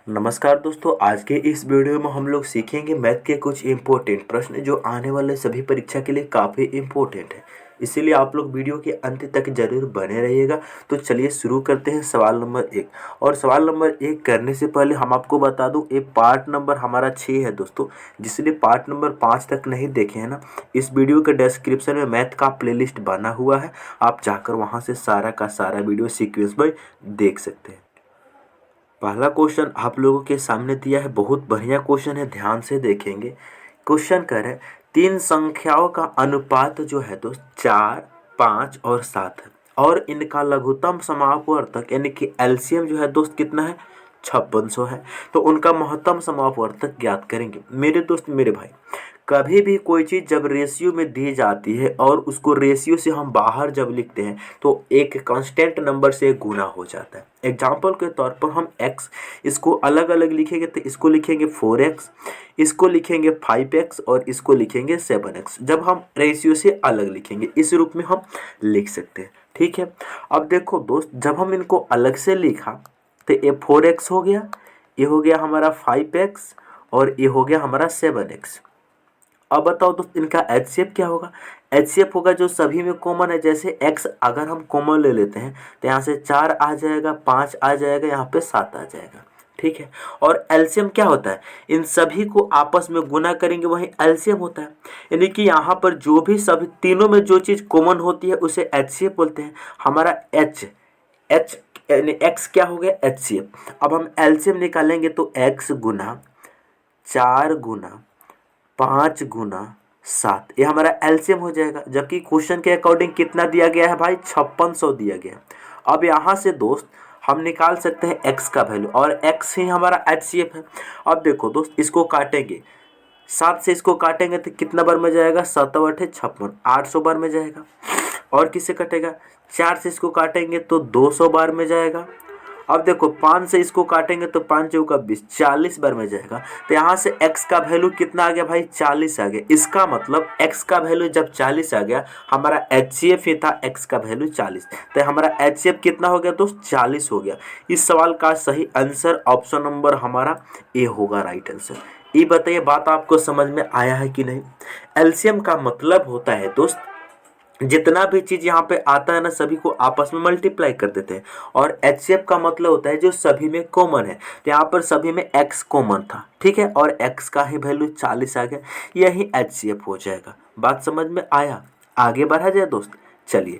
नमस्कार दोस्तों, आज के इस वीडियो में हम लोग सीखेंगे मैथ के कुछ इम्पोर्टेंट प्रश्न जो आने वाले सभी परीक्षा के लिए काफ़ी इम्पोर्टेंट है। इसीलिए आप लोग वीडियो के अंत तक जरूर बने रहिएगा। तो चलिए शुरू करते हैं सवाल नंबर 1। और सवाल नंबर 1 करने से पहले हम आपको बता दूं, ये पार्ट नंबर हमारा 6 है दोस्तों। जिसने पार्ट नंबर 5 तक नहीं देखे हैं ना, इस वीडियो के डिस्क्रिप्शन में मैथ का प्लेलिस्ट बना हुआ है, आप जाकर वहाँ से सारा का सारा वीडियो सीक्वेंस में देख सकते हैं। पहला क्वेश्चन आप लोगों के सामने दिया है, बहुत बढ़िया क्वेश्चन है, ध्यान से देखेंगे। क्वेश्चन कर है, तीन संख्याओं का अनुपात जो है दोस्त 4, 5 और 7 है, और इनका लघुत्तम समापवर्तक यानी कि एलसीएम जो है दोस्त कितना है, 5600 है। तो उनका महत्तम समापवर्तक ज्ञात करेंगे। मेरे दोस्त मेरे भाई, कभी भी कोई चीज़ जब रेशियो में दी जाती है और उसको रेशियो से हम बाहर जब लिखते हैं तो एक कांस्टेंट नंबर से गुना हो जाता है। एग्जाम्पल के तौर पर हम x इसको अलग अलग लिखेंगे तो इसको लिखेंगे 4x, इसको लिखेंगे 5x और इसको लिखेंगे 7x। जब हम रेशियो से अलग लिखेंगे इस रूप में हम लिख सकते हैं, ठीक है। अब देखो दोस्त, जब हम इनको अलग से लिखा तो ये 4x हो गया, ये हो गया हमारा 5x और ये हो गया हमारा 7x। अब बताओ दोस्त, इनका एचसीएफ क्या होगा। एचसीएफ होगा जो सभी में कॉमन है। जैसे x अगर हम कॉमन ले लेते हैं तो यहाँ से 4 आ जाएगा, 5 आ जाएगा, यहाँ पे 7 आ जाएगा, ठीक है। और एलसीएम क्या होता है, इन सभी को आपस में गुना करेंगे वही एलसीएम होता है। यानी कि यहाँ पर जो भी सभी तीनों में जो चीज़ कॉमन होती है उसे एचसीएफ बोलते हैं। हमारा एच यानी एक्स क्या हो गया, एचसीएफ। अब हम एलसीएम निकालेंगे तो x गुना 4 गुना 5 गुना 7, ये हमारा एलसीएम हो जाएगा। जबकि क्वेश्चन के अकॉर्डिंग कितना दिया गया है भाई, 5600 दिया गया है। अब यहाँ से दोस्त हम निकाल सकते हैं x का वैल्यू, और x ही हमारा एचसीएफ है। अब देखो दोस्त, इसको काटेंगे, 7 से इसको काटेंगे तो कितना बार में जाएगा, 7 8 56, 800 बार में जाएगा। और किससे कटेगा, 4 से इसको काटेंगे तो 200 बार में जाएगा। अब देखो 5 से इसको काटेंगे तो 5 चौका 20, 40 बार में जाएगा। तो यहाँ से x का वैल्यू कितना आ गया भाई, 40 आ गया। इसका मतलब x का वैल्यू जब 40 आ गया, हमारा एचसीएफ ही था x का वैल्यू 40। तो हमारा एचसीएफ कितना हो गया दोस्त, 40 हो गया। इस सवाल का सही आंसर ऑप्शन नंबर हमारा ए होगा, राइट आंसर। ये बताइए, बात आपको समझ में आया है कि नहीं। एलसीएम का मतलब होता है दोस्त, जितना भी चीज यहाँ पे आता है ना सभी को आपस में मल्टीप्लाई कर देते हैं। और एचसीएफ का मतलब होता है जो सभी में कॉमन है। तो यहाँ पर सभी में x कॉमन था, ठीक है, और x का ही वैल्यू 40 आ गया, यही एचसीएफ हो जाएगा। बात समझ में आया, आगे बढ़ा जाए दोस्त। चलिए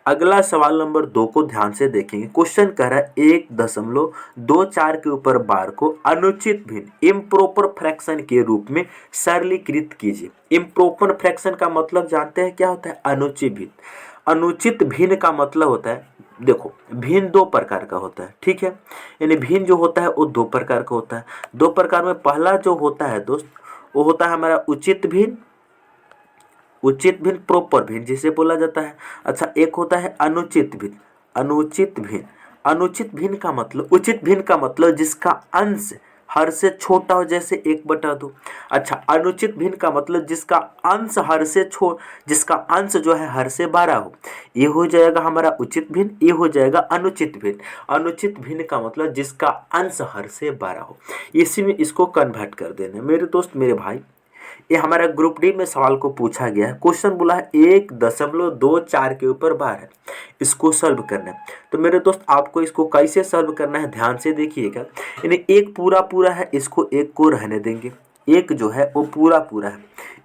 अगला सवाल नंबर 2 को ध्यान से देखेंगे। क्वेश्चन कह रहा है 1.24 के ऊपर बार को अनुचित भिन्न इम्प्रॉपर फ्रैक्शन के रूप में सरलीकृत कीजिए। इम्प्रॉपर फ्रैक्शन का मतलब जानते हैं क्या होता है, अनुचित भिन्न। अनुचित भिन्न का मतलब होता है, देखो भिन्न 2 प्रकार का होता है, ठीक है। यानी भिन्न जो होता है वो 2 प्रकार का होता है। 2 प्रकार में पहला जो होता है दोस्त, वो होता है हमारा उचित भिन्न, उचित भिन्न प्रॉपर भिन्न जिसे बोला जाता है। अच्छा, एक होता है अनुचित भिन्न। अनुचित भिन्न, अनुचित भिन्न का मतलब, उचित भिन्न का मतलब जिसका अंश हर से छोटा हो, जैसे 1/2। अच्छा, अनुचित भिन्न का मतलब जिसका अंश जिसका अंश जो है हर से 12 हो, ये हो जाएगा हमारा उचित भिन्न, ये हो जाएगा अनुचित भिन्न। अनुचित भिन्न का मतलब जिसका अंश हर से 12 हो, इसी में इसको कन्वर्ट कर देना। मेरे दोस्त मेरे भाई, ये हमारा ग्रुप डी में सवाल को पूछा गया है। क्वेश्चन बोला है 1.24 के ऊपर बार है, इसको सॉल्व करना है। तो मेरे दोस्त आपको इसको कैसे सॉल्व करना है ध्यान से देखिएगा। यानी एक पूरा पूरा है, इसको एक को रहने देंगे, एक जो है वो पूरा पूरा है,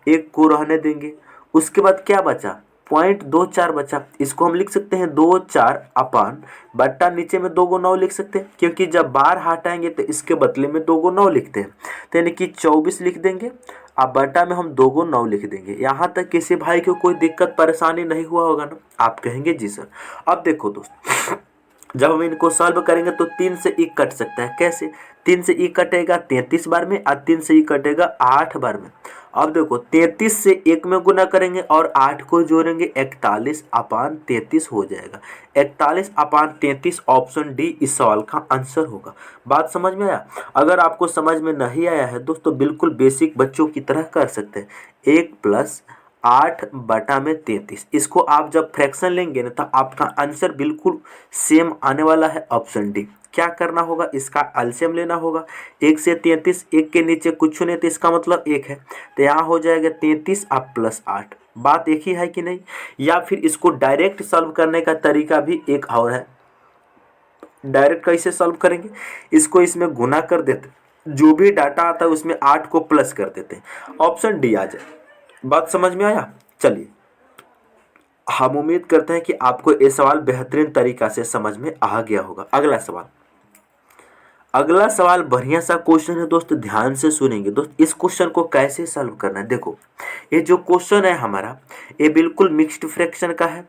एक को रहने देंगे। उसके बाद क्या बचा, 0.24 बचा, इसको हम लिख सकते हैं 24 अपान बट्टा नीचे में 2 9 लिख सकते हैं, क्योंकि जब बार हटाएंगे तो इसके बदले में 2 9 लिखते हैं। तो यानी कि 24 लिख देंगे, अब बटा में हम 2 9 लिख देंगे। यहाँ तक किसी भाई को कोई दिक्कत परेशानी नहीं हुआ होगा ना, आप कहेंगे जी सर। अब देखो दोस्त, जब हम इनको सॉल्व करेंगे तो 3 से e कट सकता है। कैसे, 3 से e कटेगा 33 बार में, और 3 से e कटेगा 8 बार में। अब देखो 33 से 1 में गुना करेंगे और 8 को जोड़ेंगे, 41 अपान 33 हो जाएगा। 41 अपान 33 ऑप्शन डी इस सवाल का आंसर होगा। बात समझ में आया। अगर आपको समझ में नहीं आया है दोस्तों, बिल्कुल बेसिक बच्चों की तरह कर सकते हैं। 1 + 8/33, इसको आप जब फ्रैक्शन लेंगे ना तो आपका आंसर बिल्कुल सेम आने वाला है, ऑप्शन डी। क्या करना होगा, इसका एलसीएम लेना होगा। 1 से 33, 1 के नीचे कुछ नहीं तो इसका मतलब 1 है, तो यहाँ हो जाएगा 33 आप प्लस 8। बात एक ही है कि नहीं। या फिर इसको डायरेक्ट सॉल्व करने का तरीका भी एक और है। डायरेक्ट कैसे सॉल्व करेंगे, इसको इसमें गुना कर देते, जो भी डाटा आता है उसमें 8 को प्लस कर देते हैं, ऑप्शन डी आ जाए। बात समझ में आया। चलिए, हम उम्मीद करते हैं कि आपको ये सवाल बेहतरीन तरीका से समझ में आ गया होगा। अगला सवाल बढ़िया सा क्वेश्चन है दोस्त, ध्यान से सुनेंगे दोस्त। इस क्वेश्चन को कैसे सॉल्व करना है, देखो ये जो क्वेश्चन है हमारा, ये बिल्कुल मिक्स्ड फ्रैक्शन का है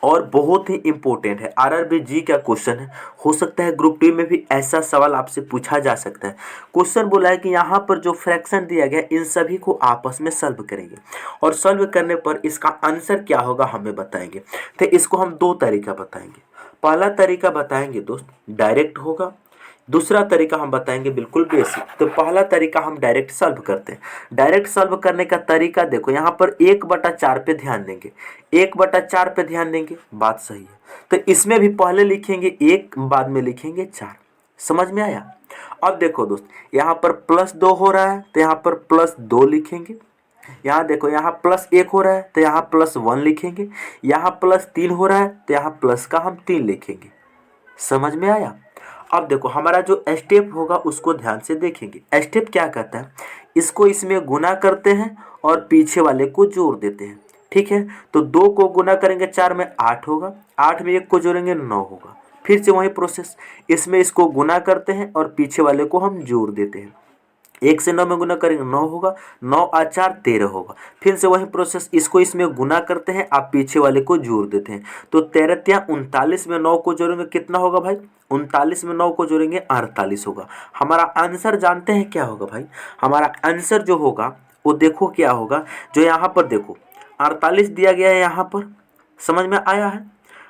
और बहुत ही इंपॉर्टेंट है। आरआरबी जी का क्वेश्चन है, हो सकता है ग्रुप डी में भी ऐसा सवाल आपसे पूछा जा सकता है। क्वेश्चन बोला है कि यहाँ पर जो फ्रैक्शन दिया गया इन सभी को आपस में सॉल्व करेंगे और सॉल्व करने पर इसका आंसर क्या होगा हमें बताएंगे। तो इसको हम दो तरीका बताएंगे। पहला तरीका बताएंगे दोस्त डायरेक्ट होगा, दूसरा तरीका हम बताएंगे बिल्कुल बेसिक। तो पहला तरीका हम डायरेक्ट सॉल्व करते हैं। डायरेक्ट सॉल्व करने का तरीका देखो, यहाँ पर 1/4 पे ध्यान देंगे, 1/4 पे ध्यान देंगे, बात सही है। तो इसमें भी पहले लिखेंगे 1, बाद में लिखेंगे 4। समझ में आया। अब देखो दोस्त, यहाँ पर +2 हो रहा है तो यहाँ पर +2 लिखेंगे। यहाँ देखो, यहाँ +1 हो रहा है तो यहाँ +1 लिखेंगे। यहाँ +3 हो रहा है तो यहाँ प्लस का हम 3 लिखेंगे। समझ में आया। अब देखो, हमारा जो स्टेप होगा उसको ध्यान से देखेंगे। स्टेप क्या कहता है, इसको इसमें गुना करते हैं और पीछे वाले को जोड़ देते हैं। ठीक है, तो 2 को गुना करेंगे 4 में 8 होगा, 8 में 1 को जोड़ेंगे 9 होगा। फिर से वही प्रोसेस, इसमें इसको गुना करते हैं और पीछे वाले को हम जोड़ देते हैं। 1 से 9 में गुना करेंगे 9 होगा, 9 और 4 13 होगा। फिर से वही प्रोसेस, इसको इसमें गुना करते हैं, आप पीछे वाले को जोड़ देते हैं। तो 13 39 में 9 को जोड़ेंगे कितना होगा भाई, 39 में 9 को जोड़ेंगे 48 होगा। हमारा आंसर जानते हैं क्या होगा भाई, हमारा आंसर जो होगा वो देखो क्या होगा। जो यहाँ पर देखो 48 दिया गया है, यहाँ पर समझ में आया है,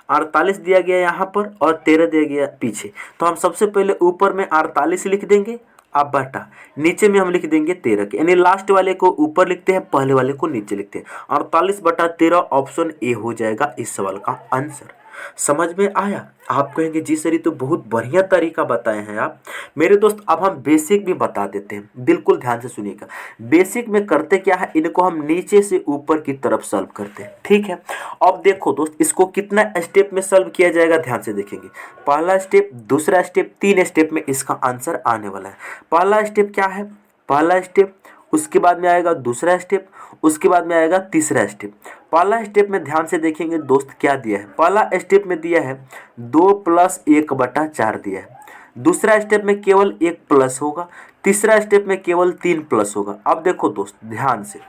48 दिया गया यहाँ पर और 13 दिया गया पीछे। तो हम सबसे पहले ऊपर में 48 लिख देंगे, अब बटा नीचे में हम लिख देंगे 13 के, यानी लास्ट वाले को ऊपर लिखते हैं, पहले वाले को नीचे लिखते हैं। 48/13 ऑप्शन ए हो जाएगा इस सवाल का आंसर। समझ में आया। आप कहेंगे जी सर ये तो बहुत बढ़िया तरीका बताए हैं आप। मेरे दोस्त अब हम बेसिक भी बता देते हैं, बिल्कुल ध्यान से सुनिएगा। बेसिक में करते क्या है, इनको हम नीचे से ऊपर की तरफ सॉल्व करते हैं। ठीक है, अब देखो दोस्त, इसको कितना स्टेप में सॉल्व किया जाएगा ध्यान से देखेंगे। पहला स्टेप, दूसरा स्टेप, 3 स्टेप में इसका आंसर आने वाला है। पहला स्टेप क्या है, पहला स्टेप, उसके बाद में आएगा दूसरा स्टेप, उसके बाद में आएगा तीसरा स्टेप। पहला स्टेप में ध्यान से देखेंगे दोस्त क्या दिया है, पहला स्टेप में दिया है 2 + 1/4 दिया है। दूसरा स्टेप में केवल 1 प्लस होगा, तीसरा स्टेप में केवल 3 प्लस होगा। अब देखो दोस्त ध्यान से,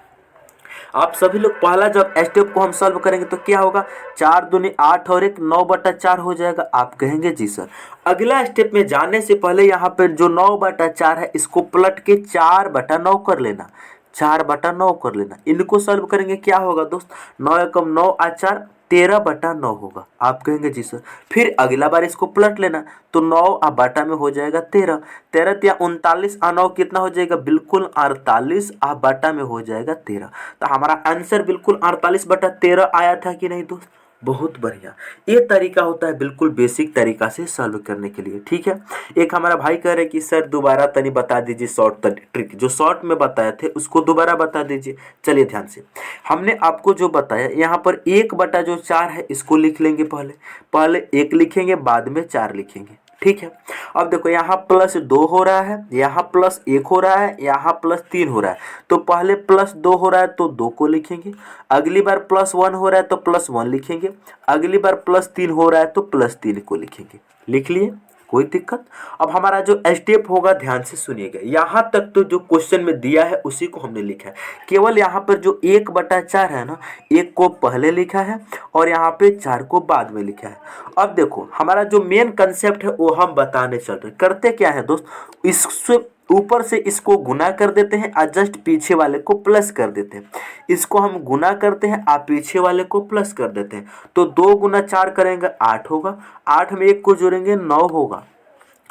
आप सभी लोग पहला जब स्टेप को हम सॉल्व करेंगे तो क्या होगा, 4 दूनी 8 और 1 9/4 हो जाएगा। आप कहेंगे जी सर अगला स्टेप में जाने से पहले यहाँ पर जो 9/4 है इसको पलट के 4/9 कर लेना, 4/9 कर लेना। इनको सॉल्व करेंगे क्या होगा दोस्त, 9 एकम 9 और 4 13/9 होगा। आप कहेंगे जी सर फिर अगला बार इसको पलट लेना, तो 9 और बाटा में हो जाएगा 13, 13 या 39 और 9 कितना हो जाएगा, बिल्कुल 48 और बाटा में हो जाएगा 13। तो हमारा आंसर बिल्कुल 48/13 आया था कि नहीं दोस्त। बहुत बढ़िया, ये तरीका होता है बिल्कुल बेसिक तरीका से सॉल्व करने के लिए। ठीक है, एक हमारा भाई कह रहे कि सर दोबारा तनी बता दीजिए शॉर्ट ट्रिक, जो शॉर्ट में बताए थे उसको दोबारा बता दीजिए। चलिए ध्यान से, हमने आपको जो बताया यहाँ पर 1/4 है, इसको लिख लेंगे, पहले 1 लिखेंगे बाद में 4 लिखेंगे। ठीक है, अब देखो यहाँ +2 हो रहा है, यहाँ +1 हो रहा है, यहाँ +3 हो रहा है। तो पहले +2 हो रहा है तो 2 को लिखेंगे, अगली बार +1 हो रहा है तो +1 लिखेंगे, अगली बार +3 हो रहा है तो +3 को लिखेंगे। लिख लिए, कोई दिक्कत। अब हमारा जो स्टेप होगा ध्यान से सुनिएगा, यहाँ तक तो जो क्वेश्चन में दिया है उसी को हमने लिखा है। केवल यहाँ पर जो 1/4 है ना, 1 को पहले लिखा है और यहाँ पे 4 को बाद में लिखा है। अब देखो हमारा जो मेन कंसेप्ट है वो हम बताने चल रहे हैं। करते क्या है दोस्त, इससे ऊपर से इसको गुना कर देते हैं और जस्ट पीछे वाले को प्लस कर देते हैं। इसको हम गुना करते हैं, आप पीछे वाले को प्लस कर देते हैं। तो 2 × 4 करेंगे 8 होगा, 8 में 1 को जोड़ेंगे 9 होगा।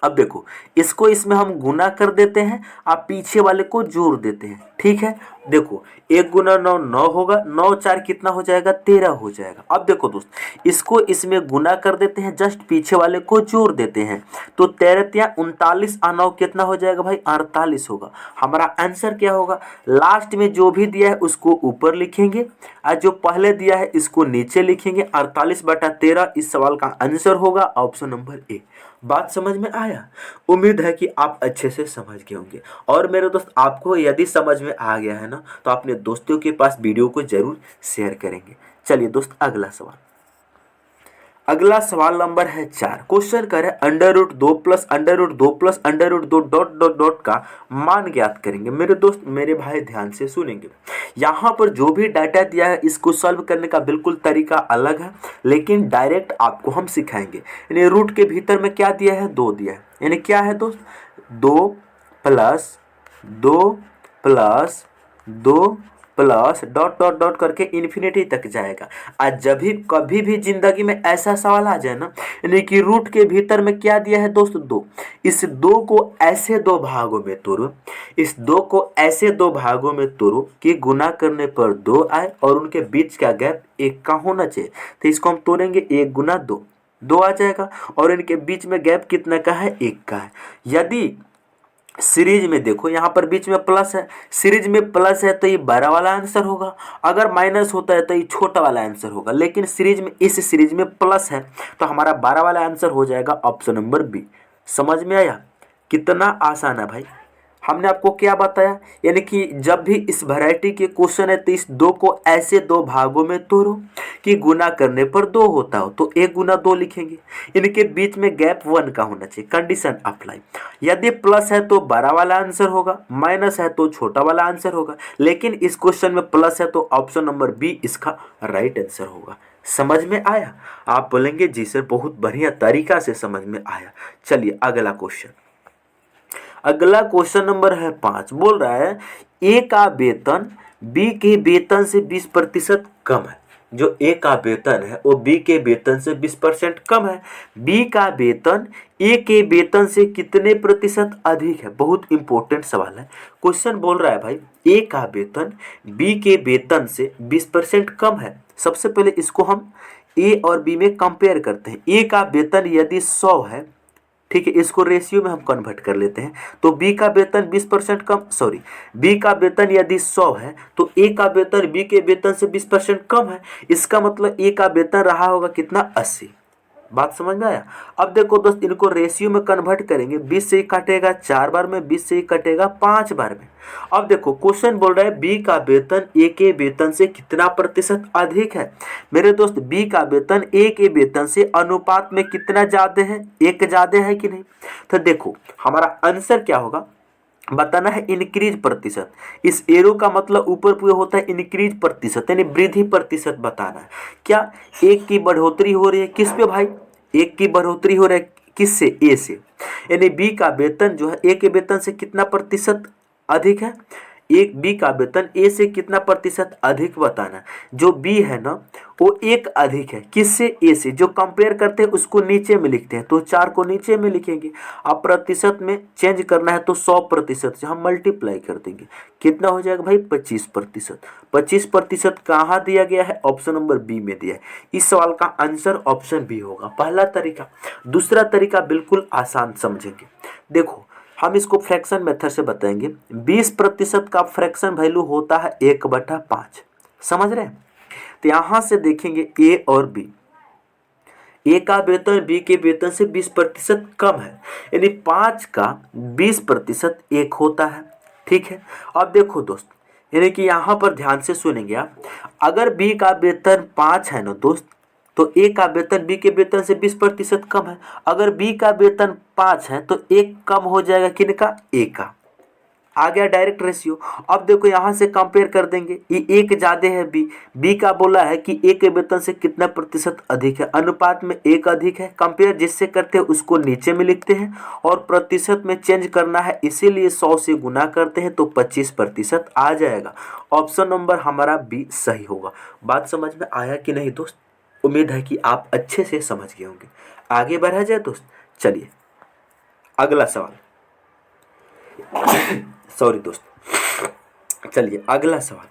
अब देखो, इसको इसमें हम गुना कर देते हैं, आप पीछे वाले को जोड़ देते हैं। ठीक है, देखो 1 गुना 9 9 होगा, 9 4 कितना हो जाएगा 13 हो जाएगा। अब देखो दोस्त, इसको इसमें गुना कर देते हैं, जस्ट पीछे वाले को जोड़ देते हैं, तो 13 39 और 9 कितना हो जाएगा भाई 48 होगा। हमारा आंसर क्या होगा, लास्ट में जो भी दिया है उसको ऊपर लिखेंगे और जो पहले दिया है इसको नीचे लिखेंगे। 48/13 इस सवाल का आंसर होगा, ऑप्शन नंबर ए। बात समझ में आया? उम्मीद है कि आप अच्छे से समझ गए होंगे। और मेरे दोस्त, आपको यदि समझ में आ गया है ना, तो अपने दोस्तों के पास वीडियो को जरूर शेयर करेंगे। चलिए दोस्त, अगला सवाल नंबर है 4। क्वेश्चन करे √2 plus √2 plus √2 dot dot dot का मान ज्ञात करेंगे। मेरे दोस्त, मेरे भाई ध्यान से सुनेंगे। यहाँ पर जो भी डाटा दिया है इसको सॉल्व करने का बिल्कुल तरीका अलग है, लेकिन डायरेक्ट आपको हम सिखाएंगे। यानी रूट के भीतर में क्या दिया है, 2 दिया है। यानी क्या है दोस्त, 2 plus 2 plus 2 plus dot dot dot करके इन्फिनिटी तक जाएगा। आज जब भी कभी भी जिंदगी में ऐसा सवाल आ जाए ना, यानी कि रूट के भीतर में क्या दिया है दोस्त, 2, इस 2 को ऐसे 2 भागों में तोड़ो, इस 2 को ऐसे 2 भागों में तोड़ो कि गुना करने पर 2 आए और उनके बीच का गैप 1 का होना चाहिए। तो इसको हम तोड़ेंगे, 1 गुना 2, 2 आ जाएगा, और इनके बीच में गैप कितना का है, 1 का है। यदि सीरीज में देखो, यहाँ पर बीच में प्लस है, सीरीज में प्लस है तो ये बड़ा वाला आंसर होगा, अगर माइनस होता है तो ये छोटा वाला आंसर होगा, लेकिन सीरीज में, इस सीरीज में प्लस है तो हमारा 12 वाला आंसर हो जाएगा ऑप्शन नंबर बी। समझ में आया? कितना आसान है भाई। हमने आपको क्या बताया, यानी कि जब भी इस वैरायटी के क्वेश्चन है तो इस 2 को ऐसे 2 भागों में तोड़ो कि गुना करने पर 2 होता हो, तो 1 गुना 2 लिखेंगे। इनके बीच में गैप 1 का होना चाहिए, कंडीशन अप्लाई। यदि प्लस है तो बड़ा वाला आंसर होगा, माइनस है तो छोटा वाला आंसर होगा, लेकिन इस क्वेश्चन में प्लस है तो ऑप्शन नंबर बी इसका राइट आंसर होगा। समझ में आया? आप बोलेंगे जी सर बहुत बढ़िया तरीका से समझ में आया। चलिए अगला क्वेश्चन। अगला क्वेश्चन नंबर है 5। बोल रहा है ए का वेतन बी के वेतन से 20% कम है। जो ए का वेतन है वो बी के वेतन से 20% कम है। बी का वेतन ए के वेतन से कितने प्रतिशत अधिक है? बहुत इंपॉर्टेंट सवाल है। क्वेश्चन बोल रहा है भाई ए का वेतन बी के वेतन से 20% कम है। सबसे पहले इसको हम ए और बी में कंपेयर करते हैं। ए का वेतन यदि 100 है, ठीक है, इसको रेशियो में हम कन्वर्ट कर लेते हैं, तो बी का वेतन 20% कम, सॉरी, बी का वेतन यदि 100 है तो ए का वेतन बी के वेतन से 20% कम है। इसका मतलब ए का वेतन रहा होगा कितना, 80। बात समझ में आया? अब देखो दोस्त, इनको रेशियो में कन्वर्ट करेंगे, 20 से ही कटेगा 4 बार में, 20 से ही कटेगा 5 बार में। अब देखो क्वेश्चन बोल रहा है बी का वेतन ए के वेतन से कितना प्रतिशत अधिक है। मेरे दोस्त, बी का वेतन ए के वेतन से अनुपात में कितना ज्यादा है, 1 ज्यादा है कि नहीं? तो देखो हमारा आंसर क्या होगा, बताना है इंक्रीज प्रतिशत। इस एरो का मतलब ऊपर पूरा होता है इंक्रीज प्रतिशत, यानी वृद्धि प्रतिशत बताना है। क्या 1 की बढ़ोतरी हो रही है, किस पे भाई, 1 की बढ़ोतरी हो रही है किससे, ए से। यानी बी का वेतन जो है ए के वेतन से कितना प्रतिशत अधिक है, एक बी का वेतन ए से कितना प्रतिशत अधिक बताना। जो बी है ना वो 1 अधिक है, किससे, ए से। जो कंपेयर करते हैं उसको नीचे में लिखते हैं, तो 4 को नीचे में लिखेंगे। अब प्रतिशत में चेंज करना है तो 100% से हम मल्टीप्लाई कर देंगे, कितना हो जाएगा भाई, 25%। 25% कहाँ दिया गया है, ऑप्शन नंबर बी में दिया है। इस सवाल का आंसर ऑप्शन बी होगा, पहला तरीका। दूसरा तरीका बिल्कुल आसान समझेंगे। देखो हम इसको फ्रैक्शन मेथड से बताएंगे। 20% का फ्रैक्शन वैल्यू होता है 1/5। समझ रहे हैं? तो यहां से देखेंगे ए और बी, ए का वेतन बी के वेतन से 20% कम है, यानी 5 का 20% 1 होता है। ठीक है, अब देखो दोस्त, यानी कि यहां पर ध्यान से सुनेंगे आप। अगर बी का वेतन 5 है ना दोस्त, तो ए का वेतन बी के वेतन से 20% कम है। अगर बी का वेतन 5 है तो 1 कम हो जाएगा किनका, ए का। आ गया डायरेक्ट रेशियो। अब देखो यहां से कंपेयर कर देंगे, ये 1 ज्यादा है, बी का बोला है कि ए के वेतन से कितना प्रतिशत अधिक है, अनुपात में 1 अधिक है। कंपेयर जिससे करते हैं उसको नीचे में लिखते हैं और प्रतिशत में चेंज करना है, इसीलिए 100 से गुना करते हैं तो 25% आ जाएगा। ऑप्शन नंबर हमारा बी सही होगा। बात समझ में आया कि नहीं दोस्त? उम्मीद है कि आप अच्छे से समझ गए होंगे। आगे बढ़ा जाए दोस्त, चलिए अगला सवाल सॉरी दोस्त, चलिए अगला सवाल,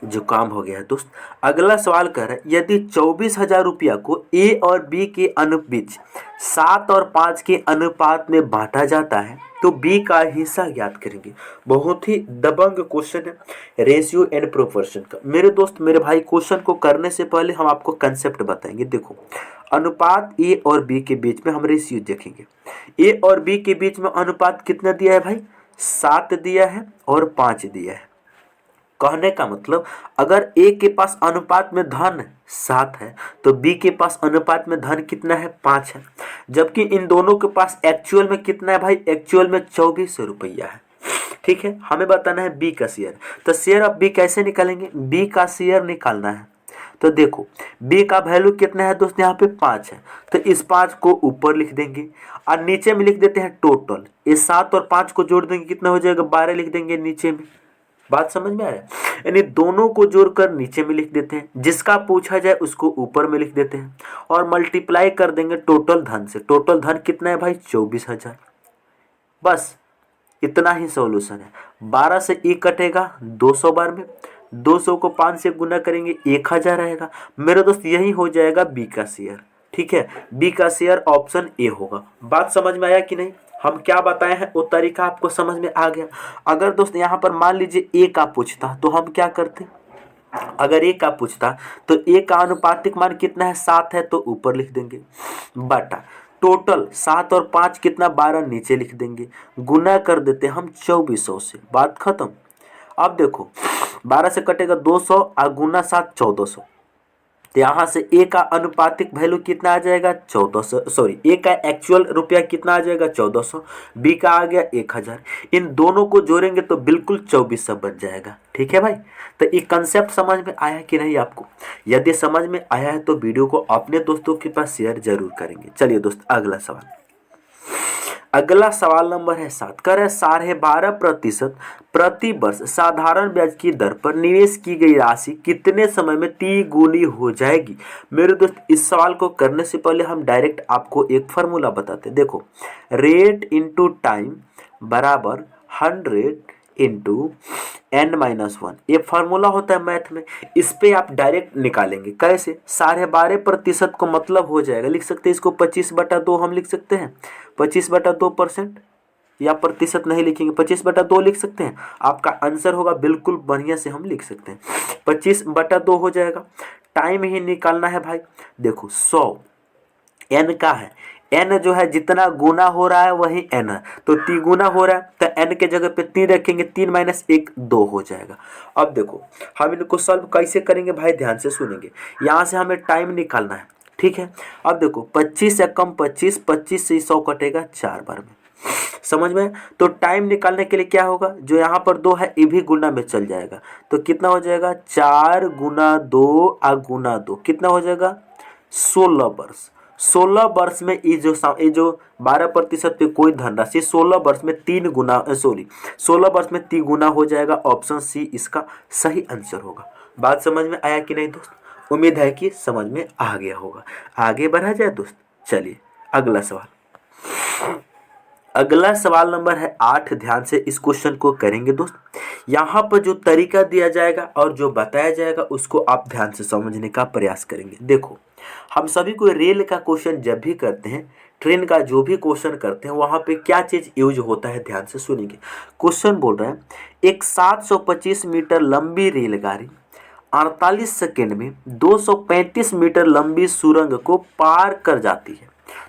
जो काम हो गया है दोस्त। अगला सवाल कह रहा है यदि 24,000 रुपया को ए और बी के बीच 7 और 5 के अनुपात में बांटा जाता है तो बी का हिस्सा ज्ञात करेंगे। बहुत ही दबंग क्वेश्चन है रेशियो एंड प्रोपोर्शन का। मेरे दोस्त मेरे भाई, क्वेश्चन को करने से पहले हम आपको कंसेप्ट बताएंगे। देखो, अनुपात ए और बी के बीच में हम रेशियो देखेंगे। ए और बी के बीच में अनुपात कितना दिया है भाई? 7 दिया है और 5 दिया है। कहने का मतलब अगर ए के पास अनुपात में धन 7 है तो बी के पास अनुपात में धन कितना है? 5 है। जबकि इन दोनों के पास एक्चुअल में कितना है भाई? एक्चुअल में 2400 रुपया है। ठीक है, हमें बताना है बी का शेयर। तो शेयर ऑफ बी कैसे निकालेंगे? बी का शेयर निकालना है तो देखो बी का वैल्यू कितना है दोस्त? यहाँ पे 5 है तो इस 5 को ऊपर लिख देंगे और नीचे में लिख देते हैं टोटल। इस 7 और 5 को जोड़ देंगे, कितना हो जाएगा? 12 लिख देंगे नीचे में। बात समझ में आ रहा है? यानी दोनों को जोड़कर नीचे में लिख देते हैं, जिसका पूछा जाए उसको ऊपर में लिख देते हैं और मल्टीप्लाई कर देंगे टोटल धन से। टोटल धन कितना है भाई? 24,000। बस इतना ही सॉल्यूशन है। 12 से ई कटेगा 200 बार में, 200 को 5 से गुना करेंगे 1000 रहेगा। मेरे दोस्त यही हो जाएगा बी का शेयर। ठीक है, बी का शेयर ऑप्शन ए होगा। बात समझ में आया कि नहीं? हम क्या बताए हैं वो तरीका आपको समझ में आ गया। अगर दोस्त यहाँ पर मान लीजिए ए का पूछता तो हम क्या करते? अगर ए का पूछता तो ए का अनुपातिक मान कितना है? 7 है तो ऊपर लिख देंगे, बटा टोटल 7 और 5 कितना? 12 नीचे लिख देंगे, गुना कर देते हम 2400 से। बात खत्म। अब देखो 12 से कटेगा 200 और गुना 7 1400। तो यहाँ से ए का अनुपातिक वैल्यू कितना आ जाएगा? 1400। सॉरी, ए का एक्चुअल रुपया कितना आ जाएगा? 1400। बी का आ गया 1000। इन दोनों को जोड़ेंगे तो बिल्कुल 2400 बन जाएगा। ठीक है भाई, तो ये कंसेप्ट समझ में आया कि नहीं आपको? यदि समझ में आया है तो वीडियो को अपने दोस्तों के पास शेयर जरूर करेंगे। चलिए दोस्त अगला सवाल। अगला सवाल नंबर है 7। कर है 12.5% प्रति वर्ष साधारण ब्याज की दर पर निवेश की गई राशि कितने समय में 3 गुनी हो जाएगी? मेरे दोस्त इस सवाल को करने से पहले हम डायरेक्ट आपको एक फार्मूला बताते हैं। देखो, रेट इंटू टाइम बराबर 100 इंटू n-1। ये फार्मूला होता है मैथ में। इस पे आप डायरेक्ट निकालेंगे। कैसे? 12.5% को मतलब हो जाएगा, लिख सकते हैं इसको 25/2 हम लिख सकते हैं। 25/2% या प्रतिशत नहीं लिखेंगे, 25/2 लिख सकते हैं। आपका आंसर होगा बिल्कुल बढ़िया से हम लिख सकते हैं 25/2 हो जाएगा। टाइम ही निकालना है भाई। देखो 100 n का है, n जो है जितना गुना हो रहा है वही n है, तो तिगुना हो रहा है तो n के जगह पे 3 रखेंगे, 3 - 1 2 हो जाएगा। अब देखो हम इनको सॉल्व कैसे करेंगे भाई, ध्यान से सुनेंगे। यहाँ से हमें टाइम निकालना है। ठीक है, अब देखो 25 से कम 25, 25 से 100 कटेगा 4 बार में। समझ में? तो टाइम निकालने के लिए क्या होगा? जो यहाँ पर 2 है ये भी गुना में चल जाएगा, तो कितना हो जाएगा? 4 गुना 2 आ गुना 2 कितना हो जाएगा? 16 वर्ष। 16 वर्ष में ये जो 12% पे कोई धनराशि 16 वर्ष में 3 गुना 16 वर्ष में 3 गुना हो जाएगा। ऑप्शन सी इसका सही आंसर होगा। बात समझ में आया कि नहीं दोस्त? उम्मीद है कि समझ में आ गया होगा। आगे बढ़ा जाए दोस्त। चलिए अगला सवाल। अगला सवाल नंबर है 8। ध्यान से इस क्वेश्चन को करेंगे दोस्त। यहाँ पर जो तरीका दिया जाएगा और जो बताया जाएगा उसको आप ध्यान से समझने का प्रयास करेंगे। देखो, हम सभी को रेल का क्वेश्चन जब भी करते हैं, ट्रेन का जो भी क्वेश्चन करते हैं, वहाँ पे क्या चीज़ यूज होता है ध्यान से सुनेंगे। क्वेश्चन बोल रहा है एक 725 मीटर लंबी रेलगाड़ी 48 सेकेंड में 235 मीटर लंबी सुरंग को पार कर जाती है,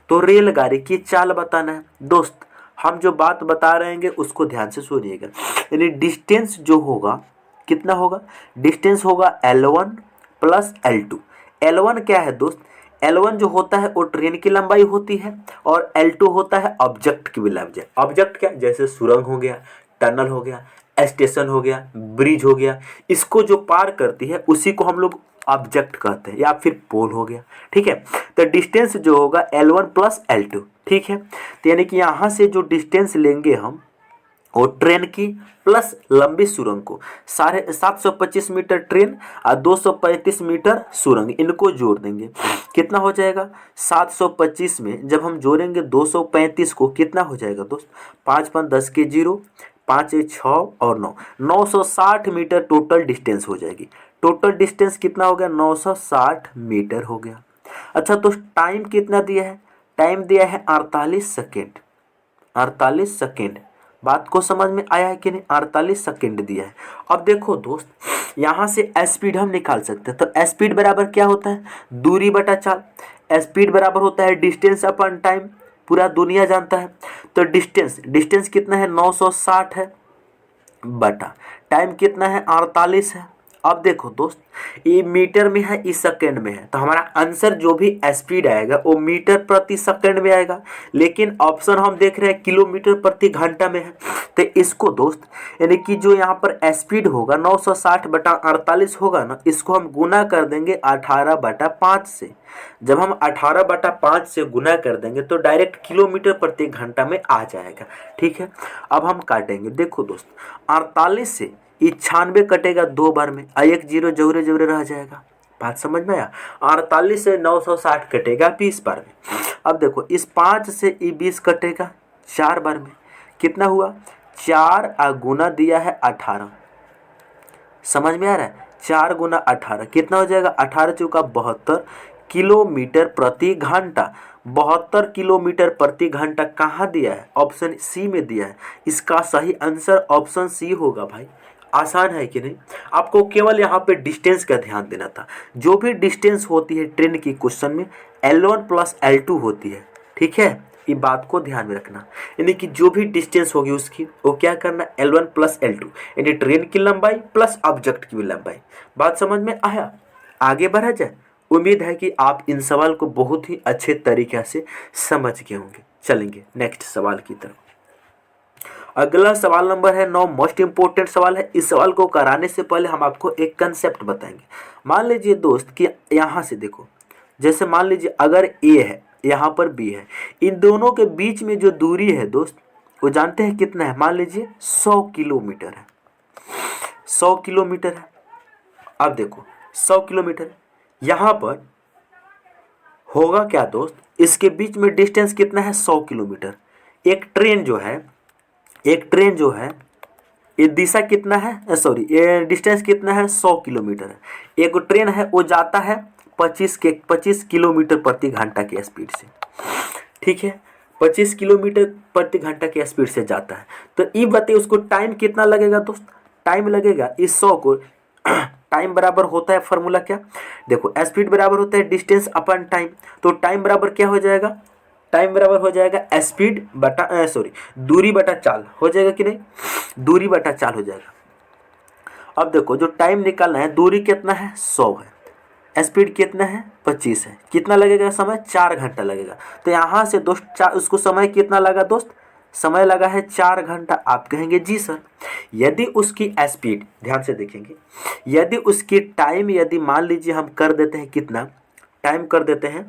तो रेलगाड़ी की चाल बताना है। दोस्त हम जो बात बता रहे हैं उसको ध्यान से सुनिएगा। यानी डिस्टेंस जो होगा कितना होगा? डिस्टेंस होगा L1 प्लस L2। L1 क्या है दोस्त? L1 जो होता है वो ट्रेन की लंबाई होती है और L2 होता है ऑब्जेक्ट की लंबाई। ऑब्जेक्ट क्या? जैसे सुरंग हो गया, टनल हो गया, स्टेशन हो गया, ब्रिज हो गया, इसको जो पार करती है उसी को हम लोग ऑब्जेक्ट कहते हैं या फिर पोल हो गया। ठीक है, तो डिस्टेंस जो होगा L1 प्लस L2। ठीक है, तो यानी कि यहाँ से जो डिस्टेंस लेंगे हम और ट्रेन की प्लस लंबी सुरंग को 725 मीटर ट्रेन और 235 मीटर सुरंग, इनको जोड़ देंगे। कितना हो जाएगा? 725 में जब हम जोड़ेंगे 235 को, कितना हो जाएगा दोस्त? 5 5 10 के 0, 5 6 और 9, 960 मीटर टोटल डिस्टेंस हो जाएगी। टोटल डिस्टेंस कितना हो गया? 960 मीटर हो गया। अच्छा, तो टाइम कितना दिया है? टाइम दिया है 48 सेकेंड। 48 सेकेंड, बात को समझ में आया है कि नहीं? 48 सेकेंड दिया है। अब देखो दोस्त, यहाँ से स्पीड हम निकाल सकते हैं। तो स्पीड बराबर क्या होता है? दूरी बटा चाल। स्पीड बराबर होता है डिस्टेंस अपन टाइम, पूरा दुनिया जानता है। तो डिस्टेंस, डिस्टेंस कितना है? 960 है, बटा टाइम कितना है? 48 है। अब देखो दोस्त, ये मीटर में है, इस सेकंड में है, तो हमारा आंसर जो भी स्पीड आएगा वो मीटर प्रति सेकंड में आएगा। लेकिन ऑप्शन हम देख रहे हैं किलोमीटर प्रति घंटा में है। तो इसको दोस्त, यानी कि जो यहाँ पर स्पीड होगा 960 बटा 48 होगा ना, इसको हम गुना कर देंगे 18 बटा 5 से। जब हम 18 बटा 5 से गुना कर देंगे तो डायरेक्ट किलोमीटर प्रति घंटा में आ जाएगा। ठीक है, अब हम काटेंगे। देखो दोस्त, 48 से 96 कटेगा 2 बार में, एक जीरो जरूरे जरूरे रह जाएगा। बात समझ में आया? 48 से 960 कटेगा 20 बार में। अब देखो, इस 5 से 20 कटेगा 4 बार में। कितना हुआ? 4 गुना दिया है 18। समझ में आ रहा है? 4 गुना 18 कितना हो जाएगा? 18 चौका 72 किलोमीटर प्रति घंटा। 72 किलोमीटर प्रति घंटा कहाँ दिया है? ऑप्शन सी में दिया है। इसका सही आंसर ऑप्शन सी होगा भाई। आसान है कि नहीं? आपको केवल यहाँ पे डिस्टेंस का ध्यान देना था। जो भी डिस्टेंस होती है ट्रेन की क्वेश्चन में L1 प्लस L2 होती है। ठीक है, ये बात को ध्यान में रखना। यानी कि जो भी डिस्टेंस होगी उसकी वो क्या करना? L1 प्लस L2, यानी ट्रेन की लंबाई प्लस ऑब्जेक्ट की लंबाई। बात समझ में आया? आगे बढ़ा जाए। उम्मीद है कि आप इन सवाल को बहुत ही अच्छे तरीके से समझ गए होंगे। चलेंगे नेक्स्ट सवाल की तरफ। अगला सवाल नंबर है 9, मोस्ट इंपोर्टेंट सवाल है। इस सवाल को कराने से पहले हम आपको एक कंसेप्ट बताएंगे। मान लीजिए दोस्त कि यहाँ से देखो, जैसे मान लीजिए अगर ए है, यहाँ पर बी है, इन दोनों के बीच में जो दूरी है दोस्त, वो जानते हैं कितना है? मान लीजिए 100 किलोमीटर है। 100 किलोमीटर है। अब देखो 100 किलोमीटर, यहाँ पर होगा क्या दोस्त? इसके बीच में डिस्टेंस कितना है? 100 किलोमीटर। एक ट्रेन जो है ये दिशा कितना है? सॉरी, ये डिस्टेंस कितना है? 100 किलोमीटर है। एक ट्रेन है वो जाता है 25 किलोमीटर प्रति घंटा की स्पीड से। ठीक है, 25 किलोमीटर प्रति घंटा की स्पीड से जाता है। तो ये बताइए उसको टाइम कितना लगेगा दोस्त? टाइम लगेगा इस 100 को टाइम बराबर होता है, फॉर्मूला क्या? देखो, स्पीड बराबर होता है डिस्टेंस अपन टाइम। तो टाइम बराबर क्या हो जाएगा? टाइम बराबर हो जाएगा स्पीड बटा दूरी बटा चाल। हो जाएगा कि नहीं? दूरी बटा चाल हो जाएगा। अब देखो, जो टाइम निकालना है, दूरी कितना है? 100 है, स्पीड कितना है? 25 है। कितना लगेगा समय? 4 घंटा लगेगा। तो यहाँ से दोस्त उसको समय कितना लगा दोस्त? समय लगा है 4 घंटा। आप कहेंगे जी सर, यदि उसकी स्पीड, ध्यान से देखेंगे, यदि उसकी टाइम, यदि मान लीजिए हम कर देते हैं कितना टाइम कर देते हैं,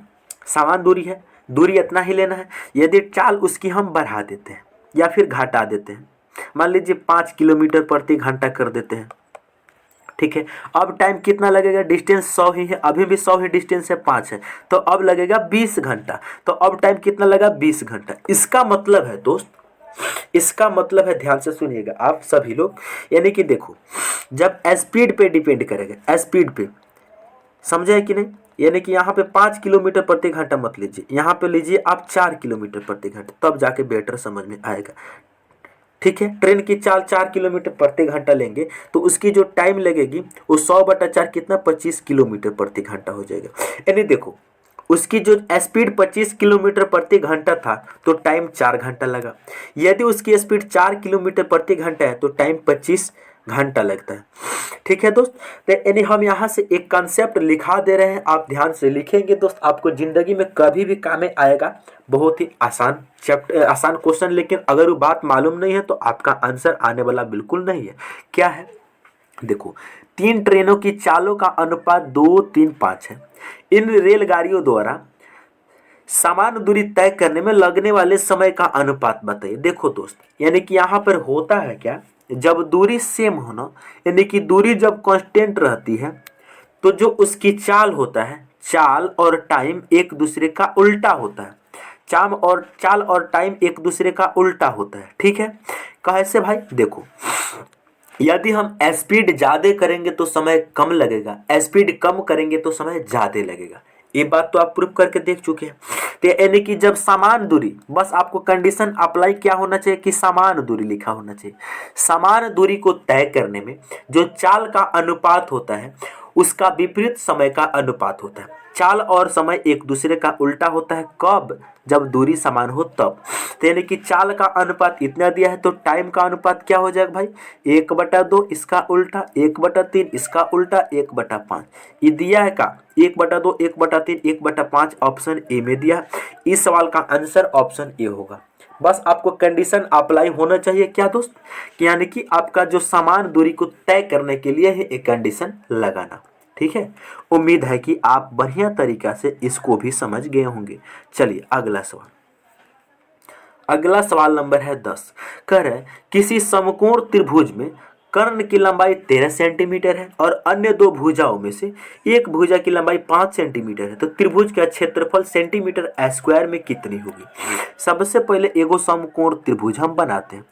समान दूरी है, दूरी इतना ही लेना है। यदि चाल उसकी हम बढ़ा देते हैं या फिर घटा देते हैं, मान लीजिए 5 किलोमीटर प्रति घंटा कर देते हैं। ठीक है, अब टाइम कितना लगेगा? डिस्टेंस 100 ही है, अभी भी 100 ही डिस्टेंस है, 5 है, तो अब लगेगा 20 घंटा। तो अब टाइम कितना लगा? 20 घंटा। इसका मतलब है दोस्त, इसका मतलब है, ध्यान से सुनिएगा आप सभी लोग, यानी कि देखो, जब स्पीड पे डिपेंड करेगा, स्पीड पे, समझे है कि नहीं? यानी कि यहाँ पे 5 किलोमीटर प्रति घंटा मत लीजिए, यहाँ पे लीजिए आप 4 किलोमीटर प्रति घंटा, तब जाके बेटर समझ में आएगा। ठीक है, ट्रेन की चाल 4 किलोमीटर प्रति घंटा लेंगे तो उसकी जो टाइम लगेगी वो 100 बटा 4 कितना? 25 किलोमीटर प्रति घंटा हो जाएगा। यानी देखो, उसकी जो स्पीड 25 किलोमीटर प्रति घंटा था तो टाइम 4 घंटा लगा। यदि उसकी स्पीड 4 किलोमीटर प्रति घंटा है तो टाइम 25 घंटा लगता है। ठीक है दोस्त, तो यानी हम यहाँ से एक कॉन्सेप्ट लिखा दे रहे हैं, आप ध्यान से लिखेंगे दोस्त, आपको जिंदगी में कभी भी काम में आएगा। बहुत ही आसान आसान क्वेश्चन, लेकिन अगर वो बात मालूम नहीं है तो आपका आंसर आने वाला बिल्कुल नहीं है। क्या है? देखो, 3 ट्रेनों की चालों का अनुपात 2 3 5 है। इन रेलगाड़ियों द्वारा समान दूरी तय करने में लगने वाले समय का अनुपात बताइए। देखो दोस्त, यानी कि यहाँ पर होता है क्या, जब दूरी सेम होना, यानी कि दूरी जब कांस्टेंट रहती है तो जो उसकी चाल होता है, चाल और टाइम एक दूसरे का उल्टा होता है। चाल और टाइम एक दूसरे का उल्टा होता है। ठीक है, कैसे भाई? देखो, यदि हम स्पीड ज़्यादा करेंगे तो समय कम लगेगा, स्पीड कम करेंगे तो समय ज़्यादा लगेगा। ये बात तो आप प्रूफ करके देख चुके हैं। तो यानी कि जब समान दूरी, बस आपको कंडीशन अप्लाई क्या होना चाहिए कि समान दूरी लिखा होना चाहिए। समान दूरी को तय करने में जो चाल का अनुपात होता है उसका विपरीत समय का अनुपात होता है। चाल और समय एक दूसरे का उल्टा होता है। कब? जब दूरी समान हो तब। तो यानी कि चाल का अनुपात इतना दिया है तो टाइम का अनुपात क्या हो जाएगा भाई? 1/2 इसका उल्टा, 1/3 इसका उल्टा, 1/5। ये दिया है का 1/2, 1/3, 1/5 ऑप्शन ए में दिया। इस सवाल का आंसर ऑप्शन ए होगा। बस आपको कंडीशन अप्लाई होना चाहिए क्या दोस्त, कि यानी कि आपका जो समान दूरी को तय करने के लिए है एक कंडीशन लगाना। ठीक है, उम्मीद है कि आप बढ़िया तरीका से इसको भी समझ गए होंगे। चलिए अगला सवाल। अगला सवाल नंबर है 10। कह रहे किसी समकोण त्रिभुज में कर्ण की लंबाई 13 सेंटीमीटर है और अन्य दो भुजाओं में से एक भुजा की लंबाई 5 सेंटीमीटर है, तो त्रिभुज का क्षेत्रफल सेंटीमीटर स्क्वायर में कितनी होगी? सबसे पहले एगो समकोण त्रिभुज हम बनाते हैं।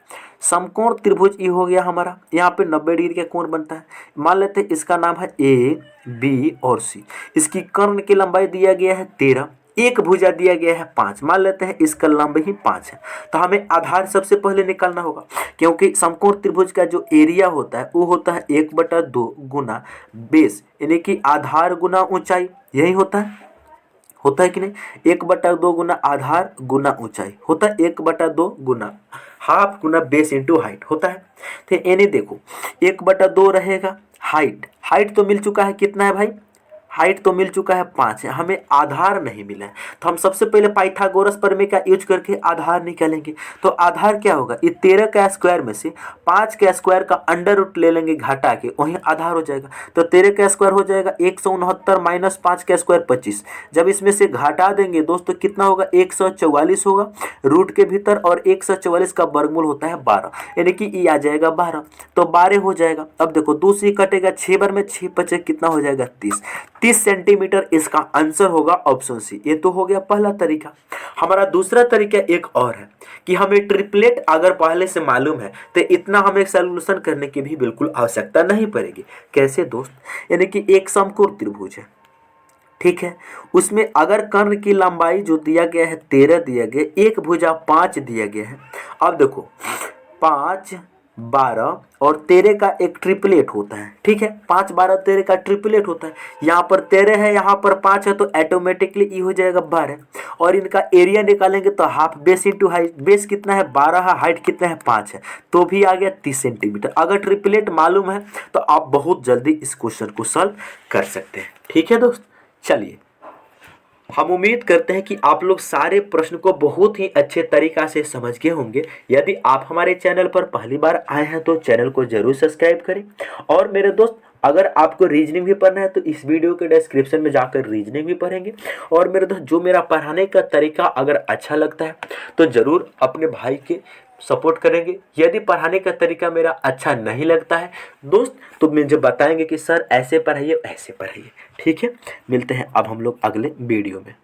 समकोण त्रिभुज ये हो गया हमारा, यहाँ पे 90 डिग्री का कोण बनता है। मान लेते हैं इसका नाम है ए, बी और सी। इसकी कर्ण की लंबाई दिया गया है 13, एक भुजा दिया गया है 5। मान लेते हैं इसका लंबाई ही 5 है। तो हमें आधार सबसे पहले निकालना होगा, क्योंकि समकोण त्रिभुज का जो एरिया होता है वो होता है 1/2 गुना बेस, यानी कि आधार गुना ऊंचाई। यही होता है कि नहीं? 1/2 गुना आधार गुना ऊंचाई होता है 1/2 गुना हाफ गुना बेस इंटू हाइट होता है। तो यानी देखो 1/2 रहेगा। हाइट तो मिल चुका है, कितना है भाई? हाइट तो मिल चुका है 5 है, हमें आधार नहीं मिला है। तो हम सबसे पहले पाइथागोरस प्रमेय का यूज करके आधार निकालेंगे। तो आधार क्या होगा? ये 13 का स्क्वायर में से 5 का स्क्वायर का अंडर रूट ले लेंगे घटा के, वहीं आधार हो जाएगा। तो 13 का स्क्वायर हो जाएगा 169 माइनस 5 का स्क्वायर 25। जब इसमें से घटा देंगे दोस्तों कितना होगा? 144 होगा रूट के भीतर, और 144 का वर्गमूल होता है 12, यानी कि ये आ जाएगा 12। तो 12 हो जाएगा। अब देखो 2 से कटेगा, 6 बार में 6 बचे, कितना हो जाएगा? 30 सेंटीमीटर इसका आंसर होगा ऑप्शन सी। ये तो हो गया पहला तरीका। हमारा दूसरा तरीका एक और है कि हमें ट्रिपलेट अगर पहले से मालूम है तो इतना हमें सॉल्यूशन करने की भी बिल्कुल आवश्यकता नहीं पड़ेगी। कैसे दोस्त? यानी कि एक समकोण त्रिभुज है, ठीक है, उसमें अगर कर्ण की लंबाई जो दिया गया है 13 दिया गया, एक भुजा 5 दिया गया है। अब देखो 5, 12 और 13 का एक ट्रिपलेट होता है। ठीक है, 5, 12, 13 का ट्रिपलेट होता है। यहाँ पर 13 है, यहाँ पर 5 है, तो ऑटोमेटिकली ये हो जाएगा 12। और इनका एरिया निकालेंगे तो half base into height. Base कितना है? 12 है, हाइट कितना है? 5 है, तो भी आ गया 30 सेंटीमीटर। अगर ट्रिपलेट मालूम है तो आप बहुत जल्दी इस क्वेश्चन को सॉल्व कर सकते हैं। ठीक है दोस्त, चलिए हम उम्मीद करते हैं कि आप लोग सारे प्रश्न को बहुत ही अच्छे तरीक़ा से समझ गए होंगे। यदि आप हमारे चैनल पर पहली बार आए हैं तो चैनल को जरूर सब्सक्राइब करें। और मेरे दोस्त, अगर आपको रीजनिंग भी पढ़ना है तो इस वीडियो के डिस्क्रिप्शन में जाकर रीजनिंग भी पढ़ेंगे। और मेरे दोस्त, जो मेरा पढ़ाने का तरीका अगर अच्छा लगता है तो ज़रूर अपने भाई के सपोर्ट करेंगे। यदि पढ़ाने का तरीका मेरा अच्छा नहीं लगता है दोस्त तो मुझे बताएंगे कि सर ऐसे पढ़ाइए, ऐसे पढ़ाइए। ठीक है, मिलते हैं अब हम लोग अगले वीडियो में।